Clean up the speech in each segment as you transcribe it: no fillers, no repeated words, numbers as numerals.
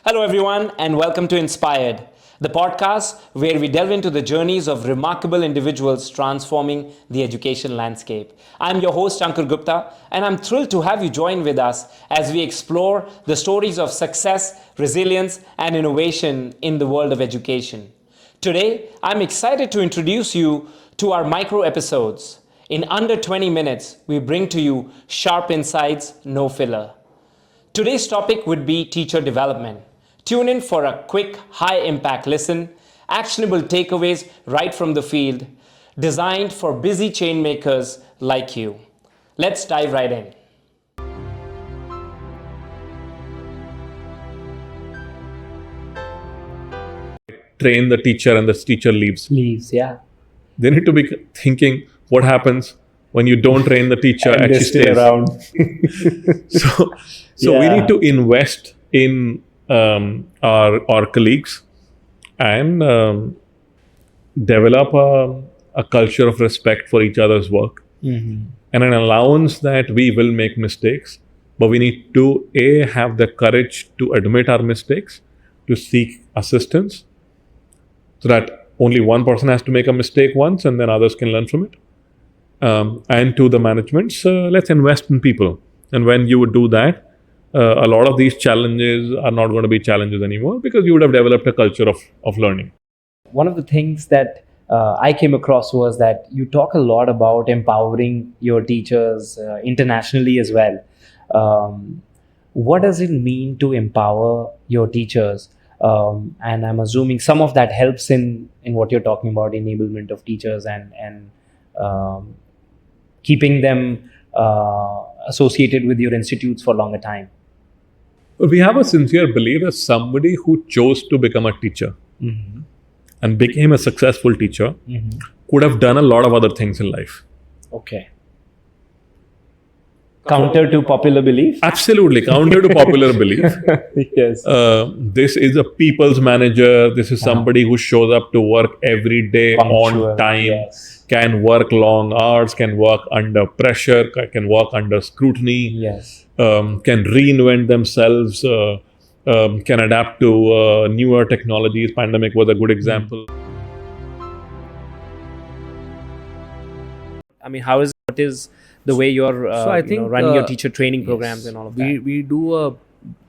Hello, everyone, and welcome to Inspired, the podcast where we delve into the journeys of remarkable individuals transforming the education landscape. I'm your host, Ankur Gupta, and I'm thrilled to have you join with us as we explore the stories of success, resilience, and innovation in the world of education. Today, I'm excited to introduce you to our micro episodes. In under 20 minutes, we bring to you sharp insights, no filler. Today's topic would be teacher development. Tune in for a quick, high-impact listen, actionable takeaways right from the field, designed for busy chain makers like you. Let's dive right in. Train the teacher and the teacher leaves. Yeah. They need to be thinking what happens when you don't train the teacher and she stays around. So we need to invest in our colleagues and develop a culture of respect for each other's work and an allowance that we will make mistakes, but we need to have the courage to admit our mistakes, to seek assistance, so that only one person has to make a mistake once and then others can learn from it. And to the managements, let's invest in people. And when you would do that, a lot of these challenges are not going to be challenges anymore because you would have developed a culture of learning. One of the things that I came across was that you talk a lot about empowering your teachers internationally as well. What does it mean to empower your teachers? And I'm assuming some of that helps in what you're talking about, enablement of teachers and keeping them associated with your institutes for longer time. We have a sincere belief that somebody who chose to become a teacher and became a successful teacher could have done a lot of other things in life. Okay. Counter to popular belief? Absolutely, counter to popular belief. Yes. This is a people's manager. This is somebody who shows up to work every day Punctual, on time, yes. can work long hours, can work under pressure, can work under scrutiny, Yes. can reinvent themselves, can adapt to newer technologies. Pandemic was a good example. I mean, what is the way you're I think, running your teacher training programs and all of that? We do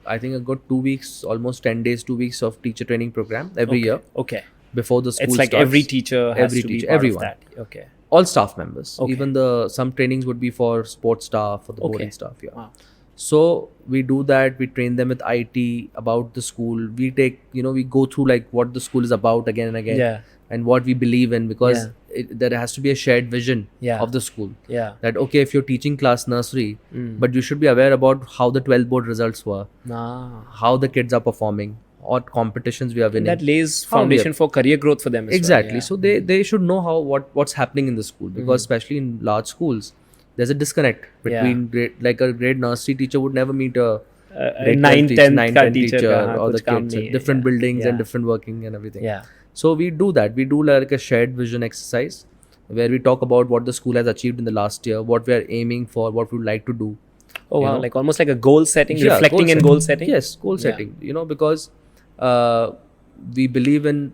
I think a good 2 weeks, almost 10 days, 2 weeks of teacher training program every year Okay. before the school It's like starts. every teacher has Every to teacher, be part everyone. of that. Okay. All staff members. Okay. Even some trainings would be for sports staff, for the boarding staff. Yeah. Wow. So we do that. We train them with IT about the school. We take, we go through like what the school is about again and again. Yeah. And what we believe in, because there has to be a shared vision Yeah. of the school. Yeah. That okay, if you're teaching class nursery, but you should be aware about how the 12 board results were, how the kids are performing, what competitions we are winning. That lays How we foundation are- for career growth for them as Exactly. well. So they should know what's happening in the school, because especially in large schools, there's a disconnect between like a grade nursery teacher would never meet a grade 9, 12 10 9, का 10 teacher teacher कहाँ or the कुछ काम kids नहीं है. different Yeah. buildings Yeah. and different working and everything. Yeah. So we do that. We do like a shared vision exercise where we talk about what the school has achieved in the last year, what we are aiming for, what we would like to do. Oh wow, know? like almost like a goal setting, Yeah, reflecting in goal setting. Yes, goal setting. Because we believe in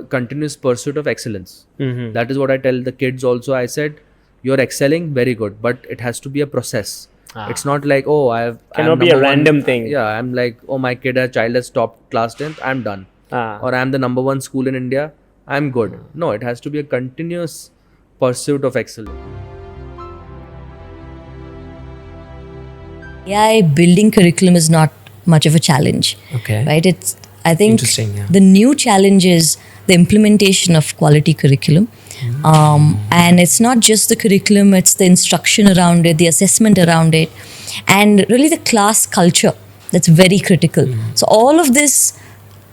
continuous pursuit of excellence. That is what I tell the kids also. I said, you're excelling, very good, but it has to be a process. It's not like, Cannot be a random thing. Yeah, I'm like, my child has topped class 10th, I'm done. Or I'm the number one school in India, I'm good. No, it has to be a continuous pursuit of excellence. AI building curriculum is not much of a challenge. Okay. Right? I think Interesting, yeah. the new challenge is the implementation of quality curriculum. And it's not just the curriculum, it's the instruction around it, the assessment around it, and really the class culture that's very critical. So all of this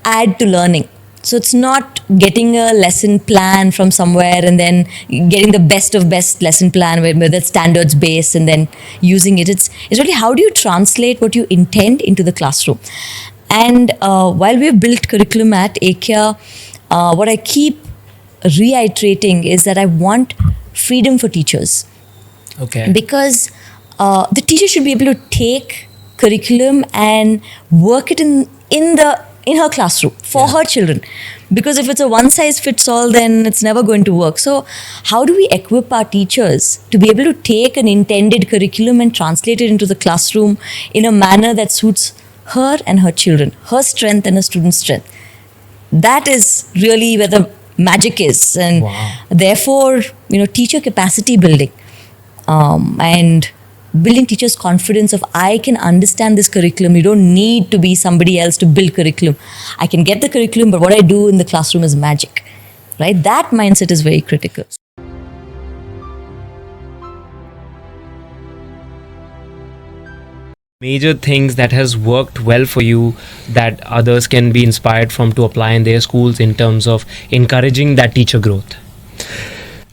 add to learning. So it's not getting a lesson plan from somewhere and then getting the best of best lesson plan with the standards based and then using it. It's really how do you translate what you intend into the classroom. And while we've built curriculum at AKIA, what I keep reiterating is that I want freedom for teachers. Okay. Because the teacher should be able to take curriculum and work it in the in her classroom for her children. Because if it's a one size fits all, then it's never going to work. So how do we equip our teachers to be able to take an intended curriculum and translate it into the classroom in a manner that suits her and her children, her strength and her student's strength? That is really where the magic is. And therefore, teacher capacity building and building teachers' confidence of, I can understand this curriculum. You don't need to be somebody else to build curriculum. I can get the curriculum, but what I do in the classroom is magic, right? That mindset is very critical. Major things that has worked well for you that others can be inspired from to apply in their schools in terms of encouraging that teacher growth?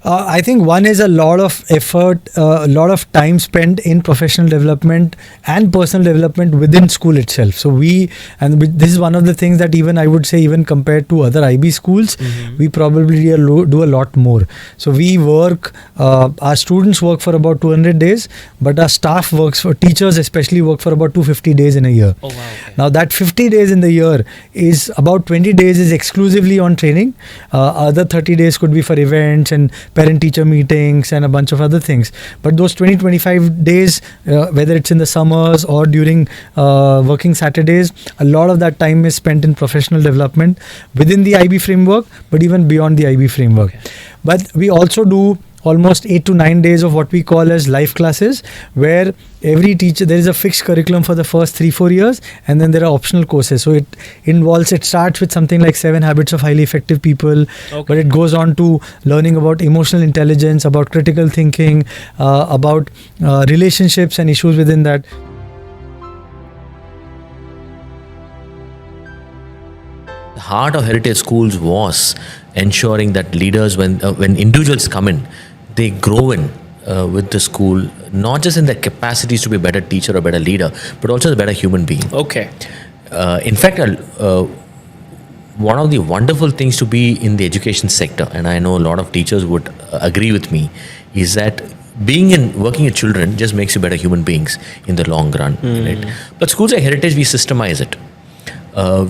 I think one is a lot of effort, a lot of time spent in professional development and personal development within school itself. So this is one of the things that I would say even compared to other IB schools, we probably do a lot more. So we work, our students work for about 200 days, but our staff teachers especially work for about 250 days in a year. Oh, wow. Okay. Now that 50 days in the year is about 20 days is exclusively on training. Other 30 days could be for events and parent-teacher meetings and a bunch of other things. But those 20-25 days, whether it's in the summers or during working Saturdays, a lot of that time is spent in professional development within the IB framework, but even beyond the IB framework. Okay. But we also do almost 8 to 9 days of what we call as life classes, where every teacher, there is a fixed curriculum for the first 3-4 years, and then there are optional courses. So it starts with something like 7 habits of highly effective people, but it goes on to learning about emotional intelligence, about critical thinking, about relationships and issues within that. The heart of heritage schools was ensuring that leaders, when individuals come in, they grow in with the school, not just in their capacities to be a better teacher or better leader, but also a better human being. Okay. In fact, one of the wonderful things to be in the education sector, and I know a lot of teachers would agree with me, is that working with children just makes you better human beings in the long run. Right? But schools like Heritage, we systemize it.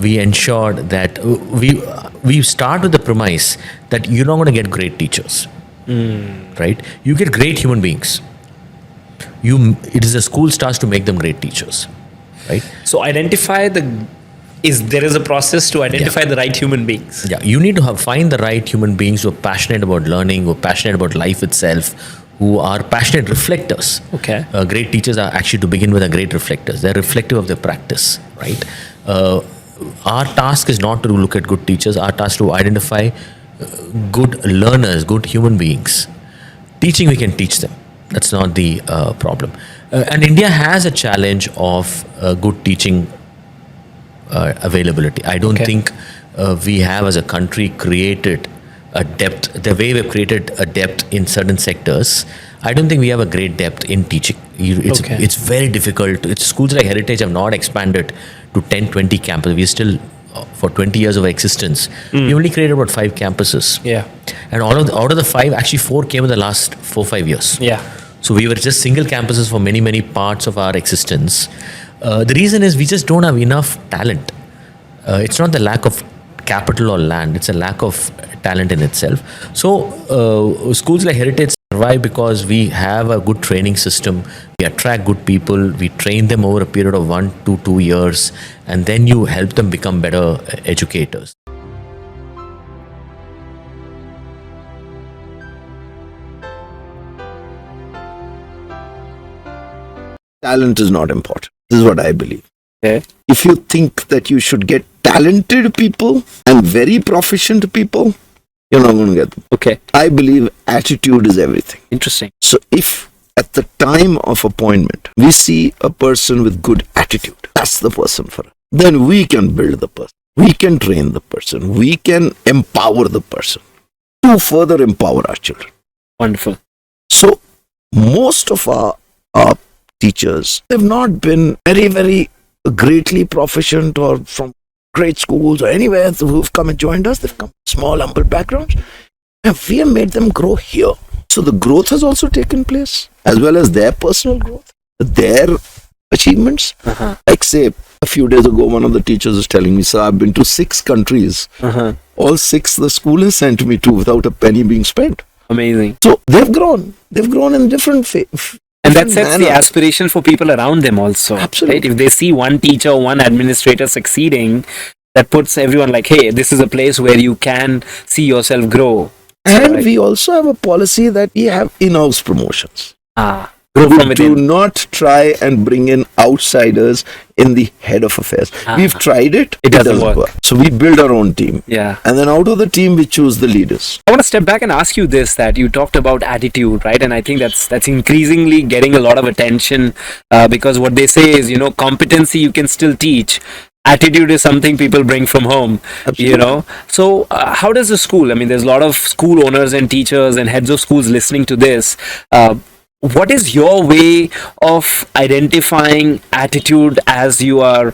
We ensure that we start with the premise that you're not going to get great teachers, right? You get great human beings. It is the school starts to make them great teachers, right? So there is a process to identify the right human beings. Yeah, you need to find the right human beings who are passionate about learning, who are passionate about life itself, who are passionate reflectors. Okay. Great teachers are actually, to begin with, are great reflectors. They're reflective of their practice, right? Our task is not to look at good teachers. Our task is to identify good learners, good human beings. Teaching, we can teach them. That's not the problem. And India has a challenge of good teaching availability. I don't think we have, as a country, created a depth. The way we've created a depth in certain sectors, I don't think we have a great depth in teaching. It's very difficult. Schools like Heritage have not expanded to 10-20 campuses. We're still, for 20 years of existence, we only created about 5 campuses. Yeah. And out of the 5, actually 4 came in the last 4-5 years. Yeah. So we were just single campuses for many, many parts of our existence. The reason is we just don't have enough talent. It's not the lack of capital or land, it's a lack of talent in itself. So schools like Heritage survive because we have a good training system. We attract good people, we train them over a period of 1 to 2 years, and then you help them become better educators. Talent is not important. This is what I believe. Okay. If you think that you should get talented people and very proficient people, you're not going to get them. Okay. I believe attitude is everything. Interesting. So if at the time of appointment, we see a person with good attitude, that's the person for us. Then we can build the person. We can train the person. We can empower the person to further empower our children. Wonderful. So most of our teachers have not been very, very greatly proficient or from great schools or anywhere who've come and joined us. They've come small, humble backgrounds. And we have made them grow here. So the growth has also taken place, as well as their personal growth, their achievements. Like say, A few days ago, one of the teachers was telling me, sir, I've been to 6 countries. All 6 the school has sent me to without a penny being spent. Amazing. So they've grown. They've grown in different And that sets the aspiration for people around them also. Absolutely. Right? If they see one teacher, one administrator succeeding, that puts everyone like, hey, this is a place where you can see yourself grow. And Right. we also have a policy that we have in-house promotions. Grow from We do within. not try and bring in outsiders in the head of affairs. We've tried it. It doesn't work. So we build our own team. Yeah. And then out of the team, we choose the leaders. I want to step back and ask you this, that you talked about attitude, right? And I think that's increasingly getting a lot of attention because what they say is, competency you can still teach. Attitude is something people bring from home, So how does the school, there's a lot of school owners and teachers and heads of schools listening to this. What is your way of identifying attitude as you are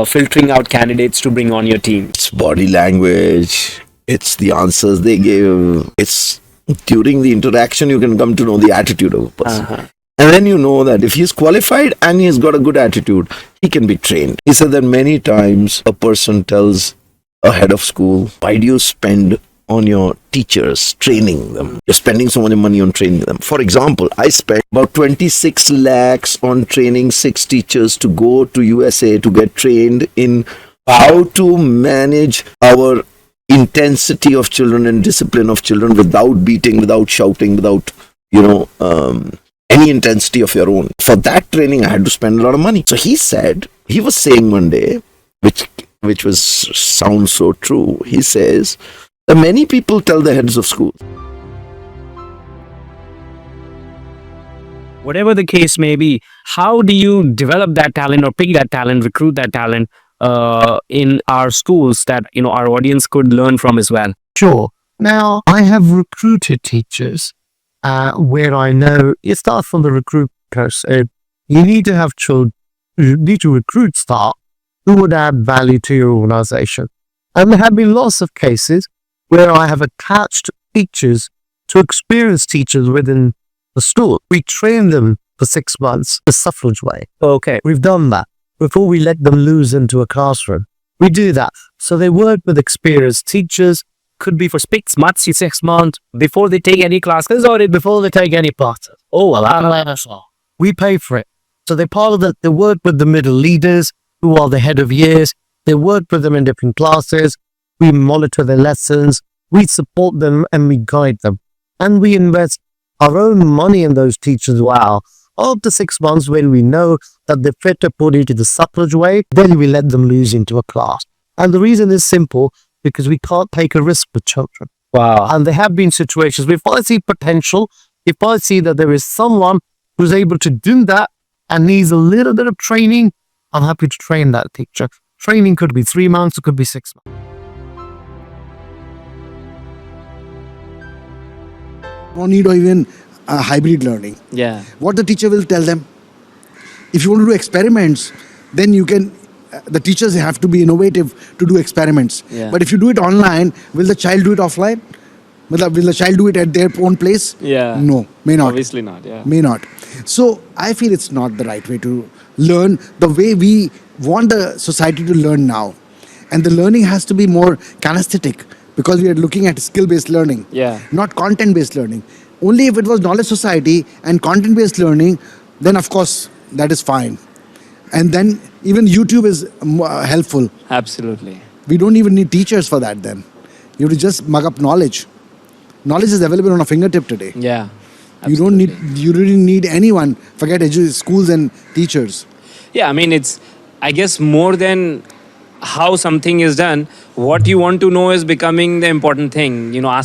filtering out candidates to bring on your team? It's body language. It's the answers they give. It's during the interaction you can come to know the attitude of a person. And then you know that if he's qualified and he's got a good attitude, he can be trained. He said that many times a person tells a head of school, why do you spend on your teachers, training them? You're spending so much money on training them. For example, I spent about 26 lakhs on training 6 teachers to go to USA to get trained in how to manage our intensity of children and discipline of children without beating, without shouting, without, any intensity of your own. For that training, I had to spend a lot of money. So he was saying one day, which sounds so true. He says that many people tell the heads of schools, Whatever the case may be, how do you develop that talent or pick that talent, recruit that talent in our schools that our audience could learn from as well? Sure. Now, I have recruited teachers where I know it starts from the recruit person. You need to have children, you need to recruit staff who would add value to your organization. And there have been lots of cases where I have attached teachers to experienced teachers within the school. We train them for 6 months the suffrage way. Okay. We've done that before we let them loose into a classroom. We do that. So they work with experienced teachers. Could be for 6 months, 6 months, before they take any classes or Before they take any part. Oh, well, We pay for it. So they're part of that. They work with the middle leaders who are the head of years. They work with them in different classes. We monitor their lessons. We support them and we guide them. And we invest our own money in those teachers as well. After 6 months, when we know that they're fit according to the suffrage way, then we let them loose into a class. And the reason is simple, because we can't take a risk with children. wow. And there have been situations where if I see potential, if I see that there is someone who's able to do that and needs a little bit of training, I'm happy to train that teacher. Training could be 3 months, it could be 6 months. No need of even hybrid learning. Yeah. What the teacher will tell them. If you want to do experiments, then you can, the teachers have to be innovative to do experiments. Yeah. But if you do it online, will the child do it offline? Will the child do it at their own place? Yeah. No, may not. Obviously not, yeah. May not. So I feel it's not the right way to learn the way we want the society to learn now. And the learning has to be more kinesthetic because we are looking at skill-based learning, Yeah. not content-based learning. Only if it was knowledge society and content-based learning, then of course that is fine. And then even YouTube is helpful. Absolutely. We don't even need teachers for that then. You have to just mug up knowledge. Knowledge is available on a fingertip today. Yeah. You really need anyone. Forget schools and teachers. Yeah, it's, I guess, more than how something is done, what you want to know is becoming the important thing. I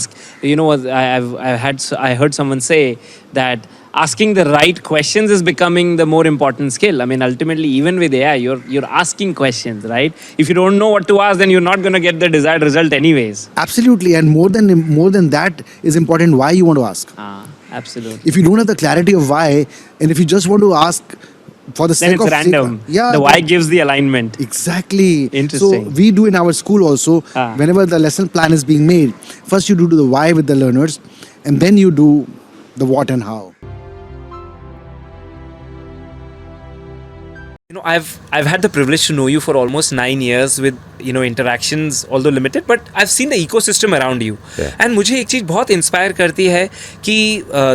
heard someone say that asking the right questions is becoming the more important skill. Ultimately, even with AI, you're asking questions, right? If you don't know what to ask, then you're not going to get the desired result anyways. Absolutely, and more than that is important why you want to ask. Absolutely. If you don't have the clarity of why, and if you just want to ask for the Then sake it's of random. yeah, The why gives the alignment. Exactly. Interesting. So we do in our school also, whenever the lesson plan is being made, first you do the why with the learners, and then you do the what and how. I've had the privilege to know you for almost 9 years with interactions, although limited, but I've seen the ecosystem around you. Yeah. And मुझे एक चीज बहुत inspire करती है कि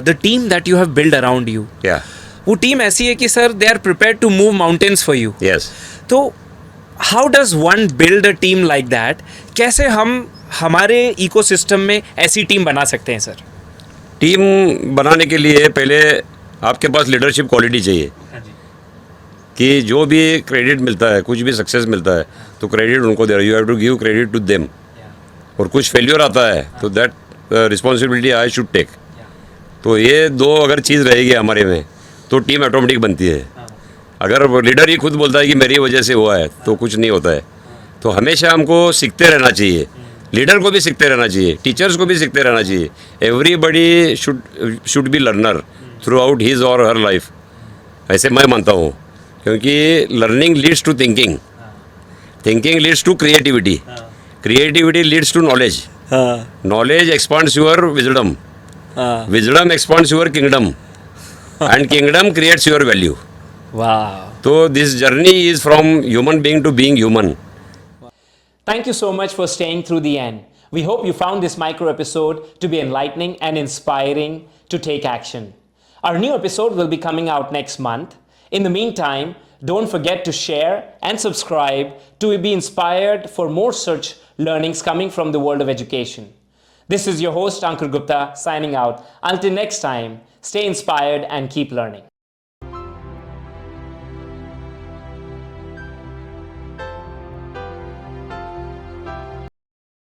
the team that you have built around you, Yeah. वो team ऐसी है कि sir they are prepared to move mountains for you. Yes. तो how does one build a team like that? कैसे हम हमारे इकोसिस्टम में ऐसी टीम बना सकते हैं सर? टीम बनाने के लिए पहले आपके पास लीडरशिप क्वालिटी चाहिए कि जो भी क्रेडिट मिलता है, कुछ भी सक्सेस मिलता है, तो क्रेडिट उनको दे रहा है. You have to give credit to them. और कुछ फेल्योर आता है तो that responsibility I should take. तो ये दो अगर चीज़ रहेगी हमारे में तो टीम ऑटोमेटिक बनती है. अगर लीडर ही खुद बोलता है कि मेरी वजह से हुआ है तो कुछ नहीं होता है. तो हमेशा हमको सीखते रहना चाहिए. लीडर को भी सीखते रहना चाहिए, टीचर्स को भी सीखते रहना चाहिए. Everybody should be learner throughout his or her life. ऐसे मैं मानता हूँ, क्योंकि learning leads to thinking, thinking leads to creativity, creativity leads to knowledge, knowledge expands your wisdom, wisdom expands your kingdom, and kingdom creates your value. Wow. तो this journey is from human being to being human. Thank you so much for staying through the end. We hope you found this micro episode to be enlightening and inspiring to take action. Our new episode will be coming out next month. In the meantime, don't forget to share and subscribe to be inspired for more such learnings coming from the world of education. This is your host, Ankur Gupta, signing out. Until next time, stay inspired and keep learning.